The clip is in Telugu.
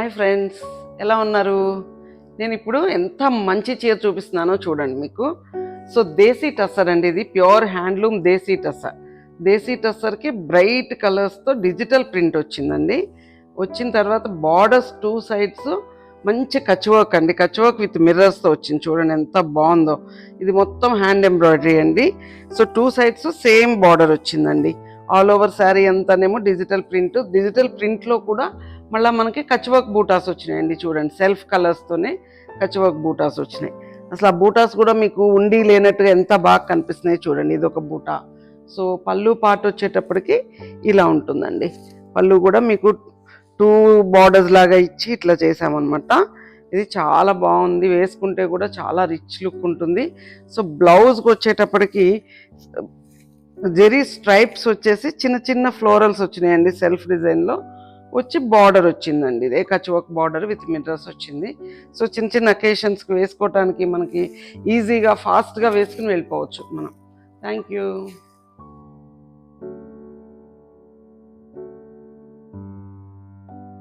హాయ్ ఫ్రెండ్స్, ఎలా ఉన్నారు? నేను ఇప్పుడు ఎంత మంచి చీర చూపిస్తున్నానో చూడండి మీకు. సో దేశీ టస్సర్ అండి, ఇది ప్యూర్ హ్యాండ్లూమ్ దేశీ టస్సర్. దేశీ టస్సర్కి బ్రైట్ కలర్స్తో డిజిటల్ ప్రింట్ వచ్చిందండి. వచ్చిన తర్వాత బార్డర్స్ 2 sides మంచి కచ్ వర్క్ అండి, కచ్ వర్క్ విత్ మిర్రర్స్తో వచ్చింది. చూడండి ఎంత బాగుందో. ఇది మొత్తం హ్యాండ్ ఎంబ్రాయిడరీ అండి. సో 2 sides సేమ్ బార్డర్ వచ్చిందండి. ఆల్ ఓవర్ శారీ అంతానేమో డిజిటల్ ప్రింట్. డిజిటల్ ప్రింట్లో కూడా మళ్ళీ మనకి కచ్ వర్క్ బూటాస్ వచ్చినాయండి. చూడండి సెల్ఫ్ కలర్స్తోనే కచ్ వర్క్ బూటాస్ వచ్చినాయి. అసలు ఆ బూటాస్ కూడా మీకు ఉండి లేనట్టుగా ఎంత బాగా కనిపిస్తున్నాయి చూడండి. ఇది ఒక బూటా. సో పళ్ళు పార్ట్ వచ్చేటప్పటికి ఇలా ఉంటుందండి. పళ్ళు కూడా మీకు 2 borders లాగా ఇచ్చి ఇట్లా చేసామన్నమాట. ఇది చాలా బాగుంది, వేసుకుంటే కూడా చాలా రిచ్ లుక్ ఉంటుంది. సో బ్లౌజ్కి వచ్చేటప్పటికి జెరీ స్ట్రైప్స్ వచ్చేసి చిన్న చిన్న ఫ్లోరల్స్ వచ్చినాయండి. సెల్ఫ్ డిజైన్లో వచ్చి బార్డర్ వచ్చిందండి. ఇదే Kutch work border with mirrors వచ్చింది. సో చిన్న చిన్న అకేషన్స్కి వేసుకోవడానికి మనకి ఈజీగా ఫాస్ట్గా వేసుకుని వెళ్ళిపోవచ్చు మనం. Thank you.